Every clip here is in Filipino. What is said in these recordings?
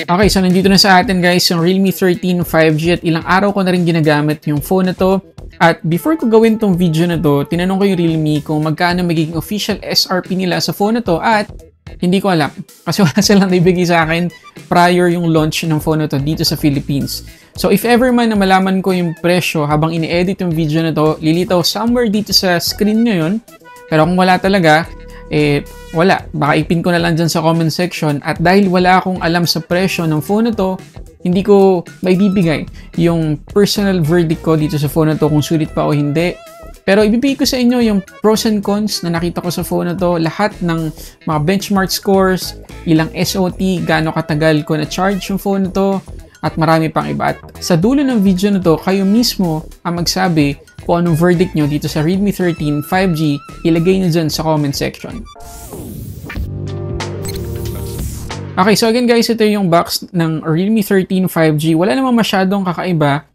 Okay, so nandito na sa atin guys yung Realme 13 5G at ilang araw ko na rin ginagamit yung phone na to. At before ko gawin tong video na to, tinanong ko yung Realme kung magkano magiging official SRP nila sa phone na to at hindi ko alam. Kasi wala silang naibigay sa akin prior yung launch ng phone na to dito sa Philippines. So if ever man na malaman ko yung presyo habang ini-edit yung video na to, lilitaw somewhere dito sa screen ngayon. Pero kung wala talaga, wala. Baka ipin ko na lang dyan sa comment section. At dahil wala akong alam sa presyo ng phone na to, hindi ko maibibigay yung personal verdict ko dito sa phone na to kung sulit pa o hindi. Pero ibibigay ko sa inyo yung pros and cons na nakita ko sa phone na to, lahat ng mga benchmark scores, ilang SOT, gaano katagal ko na-charge yung phone na to, at marami pang iba. At sa dulo ng video na to, kayo mismo ang magsabi kung anong verdict nyo dito sa Realme 13 5G, ilagay nyo dyan sa comment section. Okay, so again guys, ito yung box ng Realme 13 5G. Wala namang masyadong kakaiba.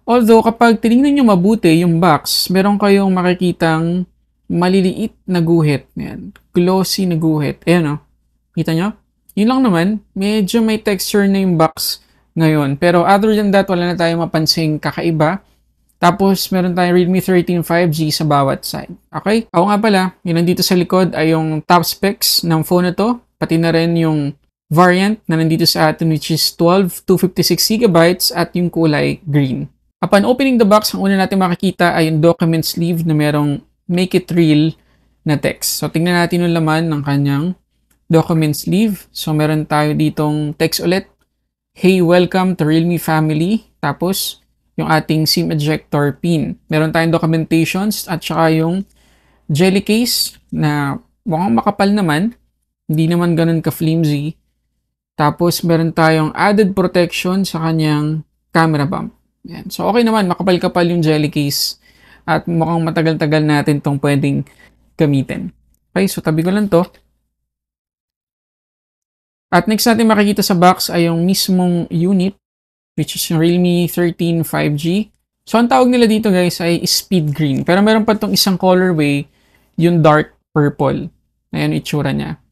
Although, kapag tinignan nyo mabuti yung box, meron kayong makikitang maliliit na guhit. Ayan, glossy na guhit. Ayan o. Kita nyo? Yun lang naman. Medyo may texture na yung box ngayon. Pero other than that, wala na tayong mapansing kakaiba. Tapos, meron tayong Realme 13 5G sa bawat side. Okay? Ako nga pala, yun nandito sa likod ay yung top specs ng phone na to. Pati na rin yung variant na nandito sa atin which is 12 to 56GB at yung kulay green. Upon opening the box, ang una natin makikita ay yung document sleeve na merong make it real na text. So, tingnan natin yung laman ng kanyang document sleeve. So, meron tayo ditong text ulit. Hey, welcome to Realme family. Tapos, yung ating SIM ejector pin. Meron tayong documentations at saka yung jelly case na mukhang makapal naman. Hindi naman ganun ka-flimsy. Tapos, meron tayong added protection sa kanyang camera bump. Yan. So, okay naman. Makapal-kapal yung jelly case. At mukhang matagal-tagal natin itong pwedeng gamitin. Okay, so tabi ko lang to. At next natin makikita sa box ay yung mismong unit, which is yung Realme 13 5G. So, ang tawag nila dito guys ay speed green. Pero meron pa itong isang colorway, yung dark purple. Ayan yung itsura niya.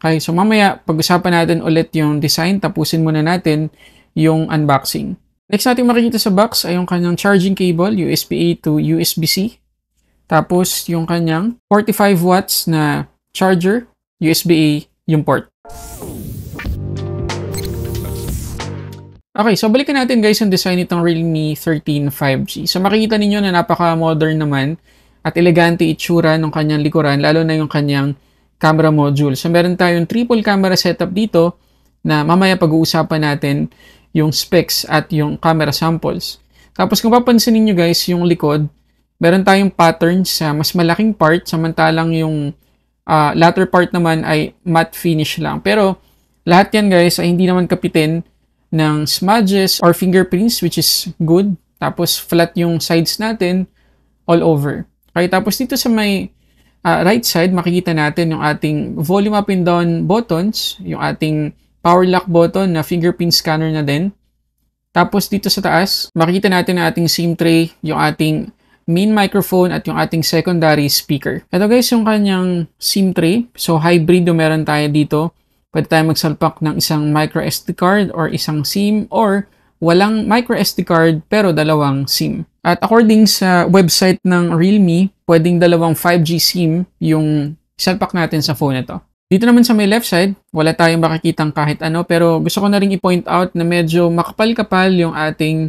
Okay, so mamaya pag-usapan natin ulit yung design. Tapusin muna natin yung unboxing. Next natin makikita sa box ay yung kanyang charging cable, USB-A to USB-C. Tapos yung kanyang 45 watts na charger, USB-A yung port. Okay, so balikan natin guys yung design nitong Realme 13 5G. So makikita ninyo na napaka-modern naman at elegante itsura ng kanyang likuran, lalo na yung kanyang camera module. So meron tayong triple camera setup dito na mamaya pag-uusapan natin yung specs at yung camera samples. Tapos kung papansin niyo guys, yung likod, meron tayong pattern sa mas malaking part, samantalang yung latter part naman ay matte finish lang. Pero lahat yan guys ay hindi naman kapitin ng smudges or fingerprints, which is good. Tapos flat yung sides natin all over. Okay, tapos dito sa may right side, makikita natin yung ating volume up and down buttons, yung ating power lock button na fingerprint scanner na din. Tapos dito sa taas, makikita natin ang ating SIM tray, yung ating main microphone at yung ating secondary speaker. Ito guys yung kanyang SIM tray. So hybrid meron tayo dito. Pwede tayo magsalpak ng isang micro SD card or isang SIM or walang micro SD card pero dalawang SIM. At according sa website ng Realme, pwedeng dalawang 5G SIM yung salpak natin sa phone na to. Dito naman sa may left side, wala tayong makikitang kahit ano, pero gusto ko na rin i-point out na medyo makapal-kapal yung ating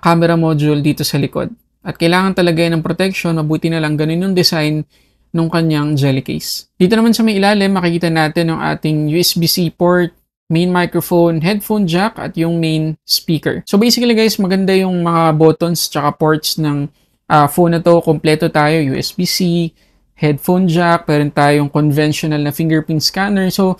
camera module dito sa likod. At kailangan talaga ng protection, mabuti na lang ganun yung design ng kanyang jelly case. Dito naman sa may ilalim, makikita natin yung ating USB-C port, main microphone, headphone jack, at yung main speaker. So basically guys, maganda yung mga buttons tsaka ports ng phone na to. Kompleto tayo, USB-C, headphone jack, meron tayong conventional na fingerprint scanner. So,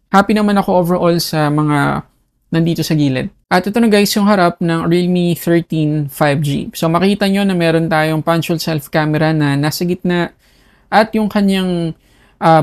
happy naman ako overall sa mga nandito sa gilid. At ito na guys yung harap ng Realme 13 5G. So, makikita nyo na meron tayong punch-hole self-camera na nasa gitna at yung kanyang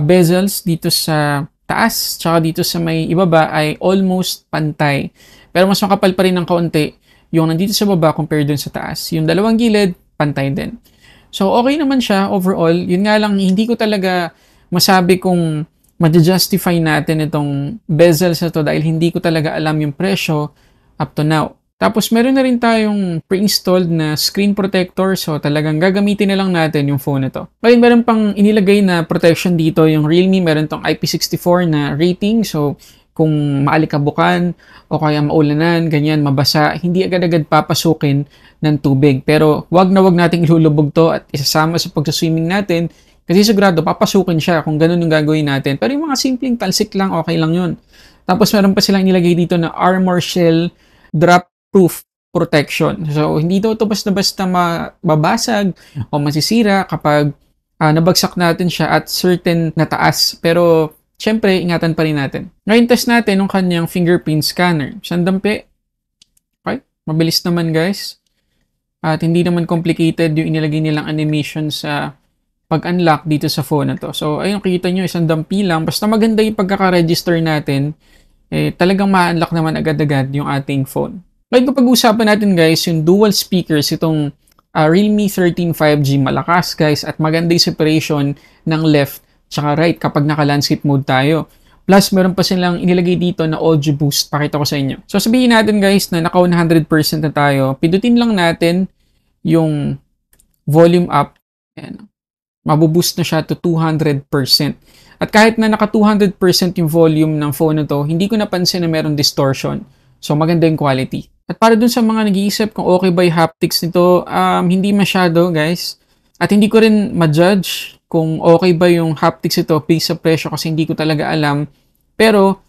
bezels dito sa taas tsaka dito sa may ibaba ay almost pantay. Pero mas makapal pa rin ng kaunti yung nandito sa baba compared dun sa taas. Yung dalawang gilid, pantay din. So, okay naman siya overall. Yun nga lang, hindi ko talaga masabi kung ma-justify natin itong bezels na to dahil hindi ko talaga alam yung presyo up to now. Tapos meron na rin tayong pre-installed na screen protector, so talagang gagamitin na lang natin yung phone na to. Ngayon meron pang inilagay na protection dito, yung Realme meron tong IP64 na rating, so kung maalikabukan o kaya maulanan, ganyan, mabasa, hindi agad-agad papasukin ng tubig. Pero wag na wag nating ilulubog to at isasama sa pagsuswimming natin kasi sigurado papasukin siya kung ganun yung gagawin natin. Pero yung mga simpleng talsik lang, okay lang yun. Tapos meron pa silang nilagay dito na Armor Shell Drop Proof Protection. So hindi daw ito basta-basta mababasag o masisira kapag nabagsak natin siya at certain na taas. Pero syempre, ingatan pa rin natin. Ngayon test natin yung kanyang fingerprint scanner. Sandampi. Okay, mabilis naman guys. At hindi naman complicated yung inilagay nilang animation sa pag-unlock dito sa phone na to. So, ayun, kita nyo, isang dampi lang. Basta maganda yung pagkaka-register natin, talagang ma-unlock naman agad-agad yung ating phone. Ngayon, kapag usapan natin guys, yung dual speakers, itong Realme 13 5G, malakas guys, at maganda yung separation ng left tsaka right kapag naka-landscape mode tayo. Plus, meron pa silang inilagay dito na audio boost. Pakita ko sa inyo. So, sabihin natin guys na naka 100% na tayo. Pindutin lang natin yung volume up. Ayan. Mabuboost na siya to 200%. At kahit na naka 200% yung volume ng phone na to, hindi ko napansin na meron distortion. So, maganda yung quality. At para dun sa mga nag-iisip kung okay ba yung haptics nito, hindi masyado guys. At hindi ko rin ma-judge kung okay ba yung haptics ito based sa presyo kasi hindi ko talaga alam. Pero,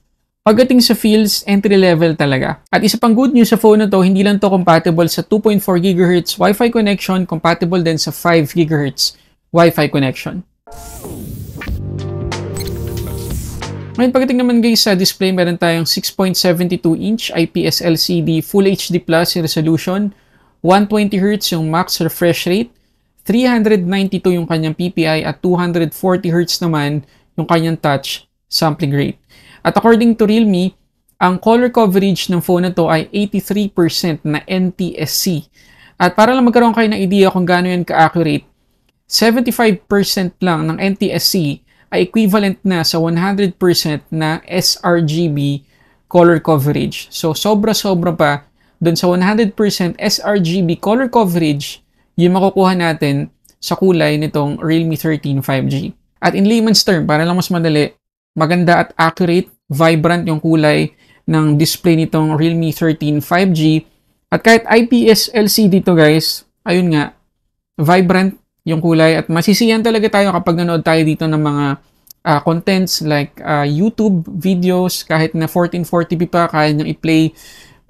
pagdating sa feels, entry level talaga. At isa pang good news sa phone na to, hindi lang to compatible sa 2.4 GHz Wi-Fi connection, compatible din sa 5 GHz Wi-Fi connection. Ngayon, pagdating naman guys sa display, meron tayong 6.72-inch IPS LCD Full HD Plus resolution, 120Hz yung max refresh rate, 392 yung kanyang PPI at 240Hz naman yung kanyang touch sampling rate. At according to Realme, ang color coverage ng phone na to ay 83% na NTSC. At para lang magkaroon kayo ng idea kung gaano yan ka-accurate, 75% lang ng NTSC ay equivalent na sa 100% na sRGB color coverage. So, sobra-sobra pa dun sa 100% sRGB color coverage yung makukuha natin sa kulay nitong Realme 13 5G. At in layman's term, para lang mas madali, maganda at accurate, vibrant yung kulay ng display nitong Realme 13 5G. At kahit IPS LCD to guys, ayun nga, vibrant yung kulay at masisiyan talaga tayo kapag nanood tayo dito ng mga contents like YouTube videos, kahit na 1440p pa, kaya niyang i-play.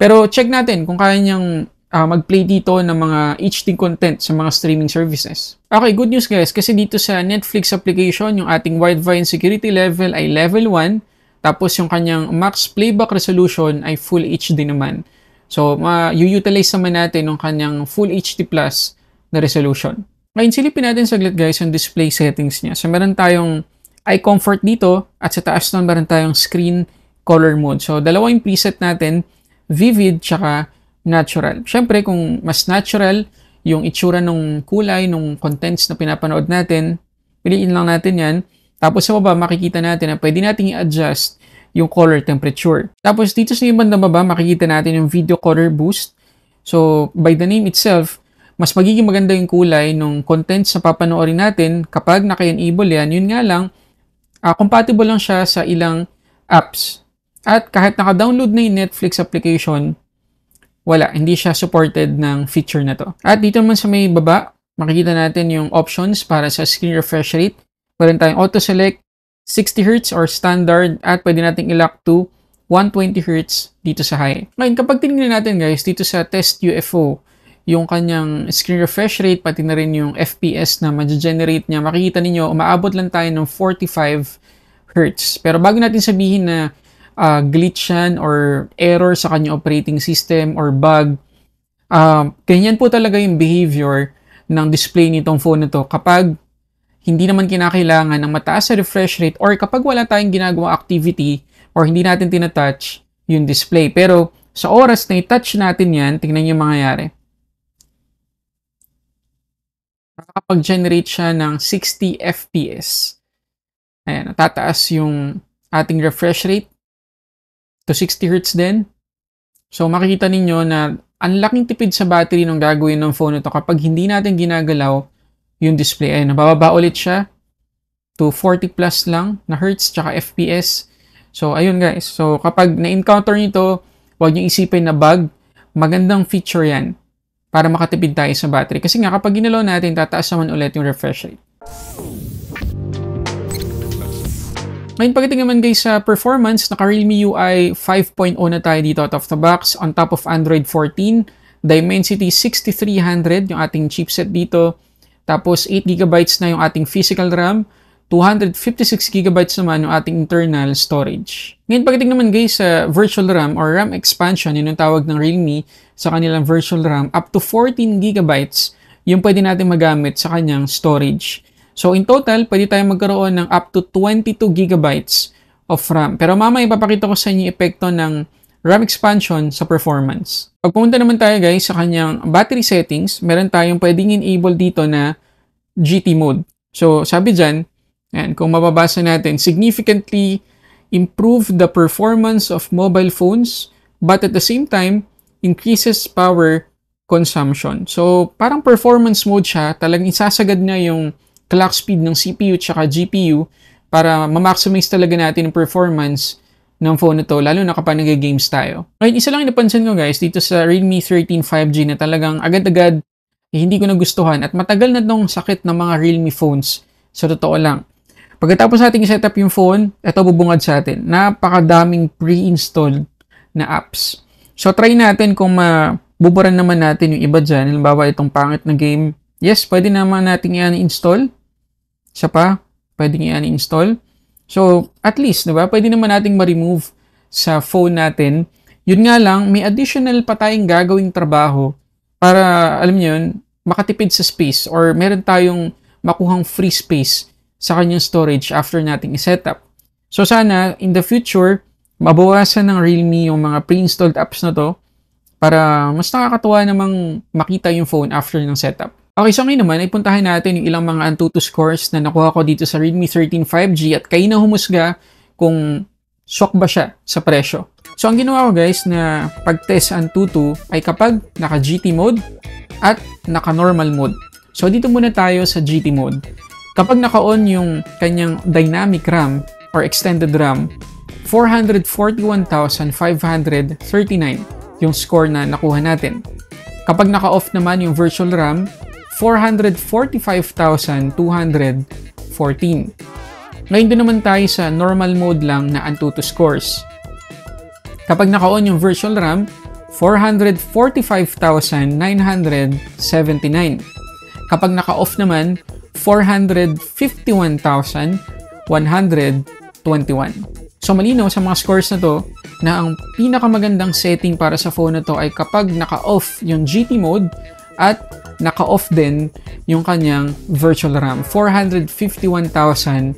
Pero check natin kung kaya niyang mag-play dito ng mga HD content sa mga streaming services. Okay, good news guys, kasi dito sa Netflix application, yung ating widevine security level ay level 1, tapos yung kanyang max playback resolution ay Full HD naman. So, ma-utilize naman natin yung kanyang Full HD Plus na resolution. Ngayon, silipin natin saglit guys yung display settings niya. So, meron tayong eye comfort dito at sa taas nun meron tayong screen color mode. So, dalawa yung preset natin, vivid tsaka natural. Siyempre, kung mas natural yung itsura ng kulay, ng contents na pinapanood natin, piliin lang natin yan. Tapos sa baba, makikita natin na pwede natin i-adjust yung color temperature. Tapos dito sa ibang baba, makikita natin yung video color boost. So, by the name itself, mas magiging maganda yung kulay ng contents na papanoorin natin kapag naka-enable yan. Yun nga lang, compatible lang siya sa ilang apps. At kahit naka-download na yung Netflix application, wala, hindi siya supported ng feature na to. At dito naman sa may baba, makikita natin yung options para sa screen refresh rate. Meron tayong auto-select, 60Hz or standard, at pwede nating i-lock to 120Hz dito sa high. Ngayon, kapag tinignan natin guys, dito sa test UFO, yung kanyang screen refresh rate, pati na rin yung FPS na ma-generate niya, makikita ninyo, umaabot lang tayo ng 45Hz. Pero bago natin sabihin na glitch yan or error sa kanyang operating system or bug, ganyan po talaga yung behavior ng display nitong phone na to kapag hindi naman kinakailangan ng mataas sa refresh rate or kapag wala tayong ginagawa activity or hindi natin tinatouch yung display. Pero sa oras na i-touch natin yan, tingnan nyo yung mangyayari. Nakakapag-generate siya ng 60 FPS. Ayan, tataas yung ating refresh rate to 60 Hz din. So makikita ninyo na ang laking tipid sa battery nung gagawin ng phone na to kapag hindi natin ginagalaw yung display. Ayan, nabababa ulit siya to 40 plus lang na hertz tsaka FPS. So ayun guys, so kapag na-encounter nyo to, huwag nyo isipin na bug. Magandang feature yan para makatipid tayo sa battery. Kasi nga kapag ginalaw natin, tataas naman ulit yung refresh rate. Ngayon pagdating naman guys sa performance, naka Realme UI 5.0 na tayo dito out of the box on top of Android 14. Dimensity 6300 yung ating chipset dito. Tapos 8GB na yung ating physical RAM. 256GB naman yung ating internal storage. Ngayon pagdating naman guys sa virtual RAM or RAM expansion, yun yung tawag ng Realme sa kanilang virtual RAM, up to 14GB yung pwede natin magamit sa kanyang storage. So in total, pwede tayong magkaroon ng up to 22GB of RAM. Pero mamaya ipapakita ko sa inyo yung epekto ng RAM expansion sa performance. Pag pumunta naman tayo guys sa kanyang battery settings, meron tayong pwedeng enable dito na GT mode. So sabi dyan, yan, kung mababasa natin, significantly improve the performance of mobile phones but at the same time, increases power consumption. So parang performance mode siya, talagang isasagad niya yung clock speed ng CPU tsaka GPU para ma-maximize talaga natin yung performance ng phone na to, lalo na kapag nag-games tayo. Ngayon, isa lang yung napansin ko guys dito sa Realme 13 5G na talagang agad-agad hindi ko nagustuhan at matagal na tong sakit ng mga Realme phones. Sa totoo lang. Pagkatapos natin i-setup yung phone, ito bubungad sa atin. Napakadaming pre-installed na apps. So try natin kung mabuburan naman natin yung iba dyan. Halimbawa itong pangit na game. Yes, pwede naman natin i-install. Isa pa, pwedeng i-uninstall. So, at least, diba? Pwede naman nating ma-remove sa phone natin. Yun nga lang, may additional pa tayong gagawing trabaho para, alam niyo yun, makatipid sa space or meron tayong makuhang free space sa kanyang storage after nating i-setup. So, sana, in the future, mabawasan ng Realme yung mga pre-installed apps na to para mas nakakatuwa namang makita yung phone after ng setup. Okay, so ngayon naman, ay puntahan natin yung ilang mga Antutu scores na nakuha ko dito sa Realme 13 5G at kayo na humusga kung swak ba siya sa presyo. So, ang ginawa ko guys na pag-test Antutu ay kapag naka-GT mode at naka-normal mode. So, dito muna tayo sa GT mode. Kapag naka-on yung kanyang dynamic RAM or extended RAM, 441,539 yung score na nakuha natin. Kapag naka-off naman yung virtual RAM, 445,214. Ngayon doon naman tayo sa normal mode lang na Antutu scores. Kapag naka-on yung virtual RAM, 445,979. Kapag naka-off naman, 451,121. So malinaw sa mga scores na to na ang pinakamagandang setting para sa phone na to ay kapag naka-off yung GT mode at naka-off din yung kanyang virtual RAM, 451,121.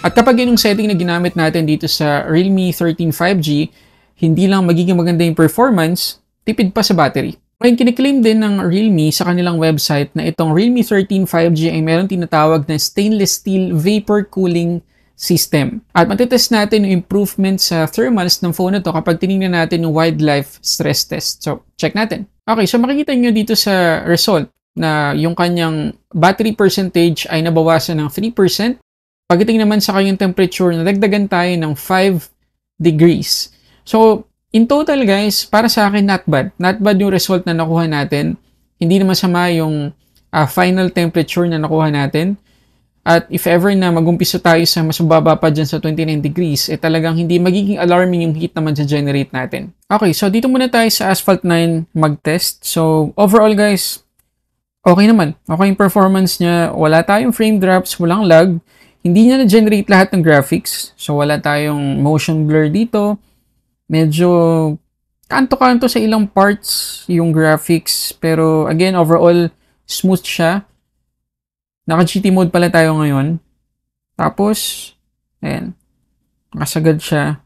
At kapag yun yung setting na ginamit natin dito sa Realme 13 5G, hindi lang magiging maganda yung performance, tipid pa sa battery. Ngayon, kiniklaim din ng Realme sa kanilang website na itong Realme 13 5G ay meron tinatawag na stainless steel vapor cooling system. At matitest natin yung improvement sa thermals ng phone na to kapag tinignan natin yung wildlife stress test. So, check natin. Okay, so makikita nyo dito sa result na yung kanyang battery percentage ay nabawasan ng 3%. Pagdating naman sa kanyang temperature, nadagdagan tayo ng 5 degrees. So, in total guys, para sa akin not bad. Not bad yung result na nakuha natin. Hindi naman masama yung final temperature na nakuha natin. At if ever na magumpisa tayo sa mas mababa pa dyan sa 29 degrees, eh talagang hindi magiging alarming yung heat naman sa generate natin. Okay, so dito muna tayo sa Asphalt 9 mag-test. So overall guys, okay naman. Okay yung performance niya. Wala tayong frame drops, walang lag. Hindi niya na-generate lahat ng graphics. So wala tayong motion blur dito. Medyo kanto-kanto sa ilang parts yung graphics. Pero again, overall, smooth siya. Naka-GT mode pala tayo ngayon. Tapos, ayan. Nakasagad siya.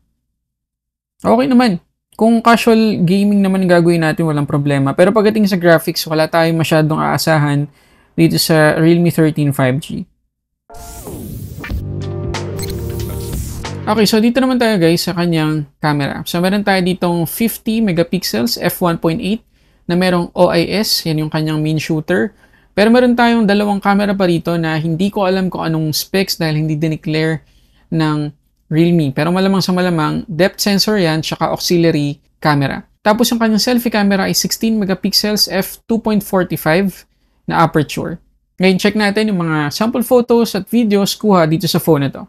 Okay naman. Kung casual gaming naman gagawin natin, walang problema. Pero pagdating sa graphics, wala tayong masyadong aasahan dito sa Realme 13 5G. Okay, so dito naman tayo guys sa kanyang camera. So meron tayo ditong 50 megapixels f1.8 na merong OIS, yan yung kanyang main shooter. Pero meron tayong dalawang camera pa rito na hindi ko alam kung anong specs dahil hindi dineclare ng Realme. Pero malamang sa malamang, depth sensor yan, tsaka auxiliary camera. Tapos yung kanyang selfie camera ay 16 megapixels f2.45 na aperture. Ngayon check natin yung mga sample photos at videos kuha dito sa phone na to.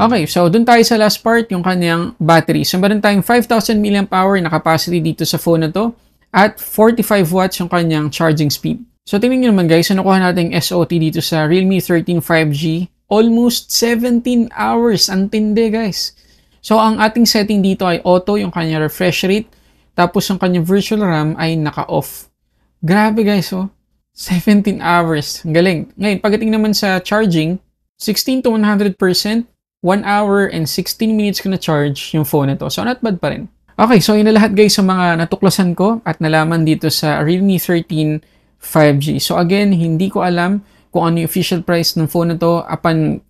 Okay, so dun tayo sa last part, yung kanyang battery. So meron tayong 5,000 mAh na capacity dito sa phone na to at 45 watts yung kanyang charging speed. So tingnan nyo naman guys, nakuha natin SOT dito sa Realme 13 5G. Almost 17 hours. Ang tindi guys. So ang ating setting dito ay auto, yung kanyang refresh rate. Tapos yung kanyang virtual RAM ay naka-off. Grabe guys, oh. 17 hours. Ang galing. Ngayon, pagdating naman sa charging, 16 to 100%. 1 hour and 16 minutes ko na charge yung phone na to. So, not bad pa rin. Okay, so yun na lahat guys sa mga natuklasan ko at nalaman dito sa Realme 13 5G. So, again, hindi ko alam kung ano yung official price ng phone na to upon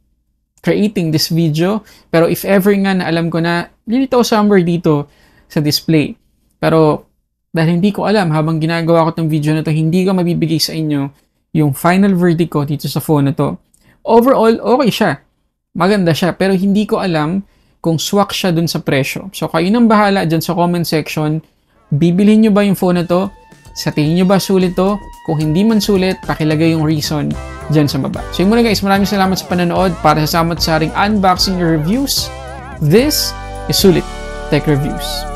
creating this video. Pero if ever nga na alam ko na, lilitaw somewhere dito sa display. Pero, dahil hindi ko alam, habang ginagawa ko itong video na to, hindi ko mabibigay sa inyo yung final verdict ko dito sa phone na to. Overall, okay siya. Maganda siya, pero hindi ko alam kung swak siya dun sa presyo. So, kayo nang bahala dyan sa comment section. Bibilhin nyo ba yung phone na to? Sa tingin nyo ba sulit to? Kung hindi man sulit, pakilagay yung reason dyan sa baba. So, yun muna guys. Maraming salamat sa panonood. Para sa ating unboxing reviews. This is Sulit Tech Reviews.